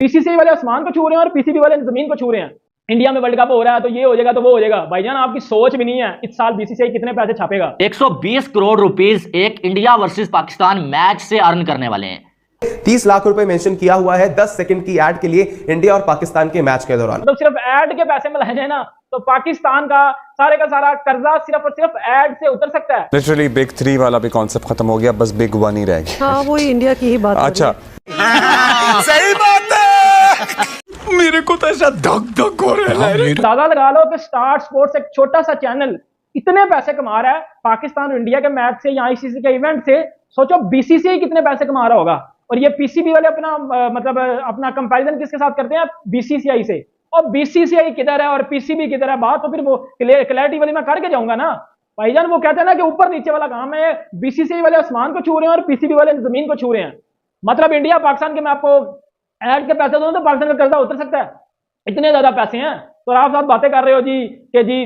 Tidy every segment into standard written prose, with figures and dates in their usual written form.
BCCI वाले आसमान को छू रहे हैं और पीसीबी वाले जमीन को छू रहे हैं। इंडिया में वर्ल्ड कप हो रहा है तो ये हो जाएगा तो वो हो जाएगा। भाईजान आपकी सोच भी नहीं है, इस साल बीसीसीआई कितने पैसे छापेगा? 120 करोड़ रुपीस एक इंडिया वर्सेस पाकिस्तान मैच से अर्न करने वाले हैं। 30 लाख रुपए मेंशन किया हुआ है 10 सेकंड की ऐड के लिए इंडिया और पाकिस्तान के मैच के दौरान। तो सिर्फ ऐड के पैसे में लाए जाए ना तो पाकिस्तान का सारा कर्जा सिर्फ और सिर्फ ऐड से उतर सकता है। लिटरली बिग 3 वाला भी कॉन्सेप्ट खत्म हो गया, बस बिग 1 ही रह गया। हाँ, वो इंडिया की ही बात। अच्छा सही बात है, मेरे को तो ऐसा धक हो रहा है। अंदाजा लगा लो कि स्टार स्पोर्ट्स एक छोटा सा चैनल इतने पैसे कमा रहा है पाकिस्तान और इंडिया के मैच से या आईसीसी के इवेंट से। सोचो बीसीसीआई कितने पैसे कमा रहा होगा। और ये पीसीबी वाले अपना कंपैरिजन किसके साथ करते हैं? बीसीसीआई से। और बीसीसीआई किधर है और पीसीबी किधर है? बात तो फिर वो क्लैरिटी वाली मैं करके जाऊंगा ना भाईजान। वो कहते हैं ना कि ऊपर नीचे वाला काम है। बीसीसीआई वाले आसमान को छू रहे हैं और पीसीबी वाले जमीन को छू रहे हैं। मतलब इंडिया पाकिस्तान के मैं आपको ऐड के पैसे दूं तो पाकिस्तान का कर्जा उतर सकता है, इतने ज्यादा पैसे हैं। तो आप साथ बातें कर रहे हो जी कि जी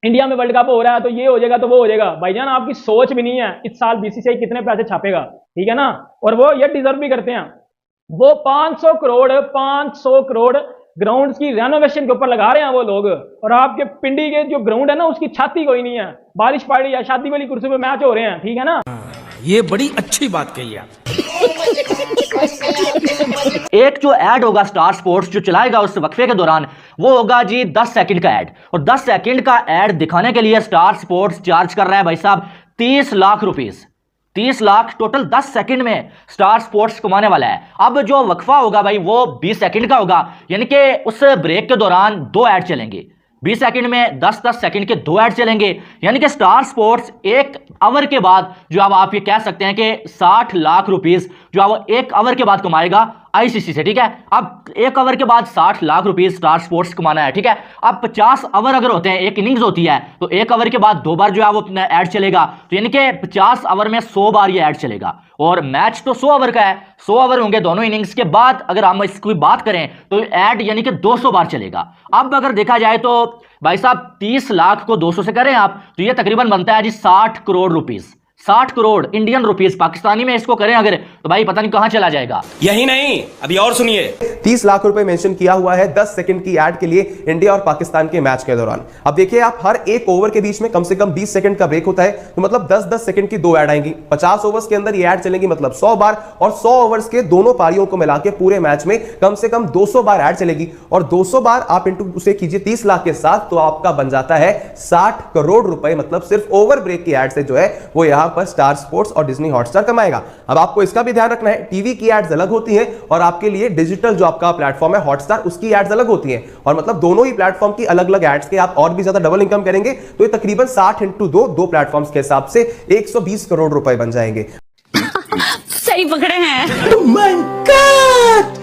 इंडिया में वर्ल्ड कप हो रहा है तो ये हो जाएगा तो वो हो जाएगा। भाईजान आपकी सोच भी नहीं है, इस साल बीसीसीआई कितने पैसे छापेगा, ठीक है ना? और वो ये डिजर्व भी करते हैं। वो 500 करोड़ ग्राउंड्स की रेनोवेशन के ऊपर लगा रहे हैं वो लोग। और आपके पिंडी के जो ग्राउंड है ना उसकी छाती कोई नहीं है। बारिश पड़ी या शादी वाली कुर्सी पे मैच हो रहे हैं, ठीक है ना? ये बड़ी अच्छी बात कही आप। एक जो ऐड होगा स्टार स्पोर्ट्स जो चलाएगा उस वक्फे के दौरान, वो होगा जी 10 सेकंड का ऐड। और 10 सेकंड का ऐड दिखाने के लिए स्टार स्पोर्ट्स चार्ज कर रहा है भाई साहब 30 lakh rupees. 30 lakh total 10 second में स्टार स्पोर्ट्स कमाने वाला है। अब जो वक्फा होगा भाई वो 20 सेकंड का होगा, यानी कि उस ब्रेक के दौरान 2 ऐड चलेंगे। 20 सेकंड में 10-10 सेकंड के 2 ऐड चलेंगे, यानी कि स्टार स्पोर्ट्स 1 आवर के बाद जो अब आप ये कह सकते हैं कि 60 लाख रुपीस जो अब 1 आवर के बाद कमाएगा आईसीसी से, ठीक है? अब 1 आवर के बाद 60 लाख रुपीस स्टार स्पोर्ट्स कमाना है, ठीक है? अब 50 ओवर अगर होते हैं, एक इनिंग्स होती है, तो 1 ओवर के बाद 2 बार जो है वो अपना ऐड चलेगा। तो यानी कि 50 ओवर में 100 बार ये ऐड चलेगा। और मैच तो 100 ओवर का है, 100 ओवर होंगे दोनों इनिंग्स के बाद। अगर हम इसकी बात करें तो ऐड यानी कि 200 बार चलेगा। अब अगर देखा जाए तो भाई साहब 30 लाख को 200 से करें आप तो ये तकरीबन बनता है जी 60 crore rupees. 60 crore Indian rupees Pakistani में इसको करें अगर तो भाई पता नहीं कहां चला जाएगा। यही नहीं, अभी और सुनिए। 30 लाख रुपए मेंशन किया हुआ है 10 सेकंड की ऐड के लिए इंडिया और पाकिस्तान के मैच के दौरान। अब देखिए आप हर एक ओवर के बीच में कम से कम 20 सेकंड का ब्रेक होता है, तो मतलब 10-10 सेकंड की 2 ऐड आएंगी। 50 ओवर्स के अंदर ये ऐड चलेंगी, मतलब 100 बार। और 100 ओवर्स के दोनों पारियों को मिला के पूरे मैच में कम से कम 200 बार ऐड चलेगी। और 200 बार आप इंटू उसे कीजिए 30 लाख के साथ, तो आपका बन जाता है 60 करोड़ रुपए। मतलब सिर्फ ओवर ब्रेक की ऐड से जो है वो यहां पर स्टार स्पोर्ट्स और डिज्नी हॉटस्टार कमाएगा। अब आपको इसका भी ध्यान रखना है, टीवी की एड्स अलग होती हैं और आपके लिए डिजिटल जो आपका प्लेटफॉर्म है हॉटस्टार उसकी एड्स अलग होती हैं। और मतलब दोनों ही प्लेटफॉर्म की अलग अलग एड्स के आप और भी ज्यादा डबल इनकम करेंगे तो ये तकरीबन 60 इंटू 2 प्लेटफॉर्म्स के हिसाब से 120 करोड़ रुपए बन जाएंगे। सही पकड़े हैं। Oh my God!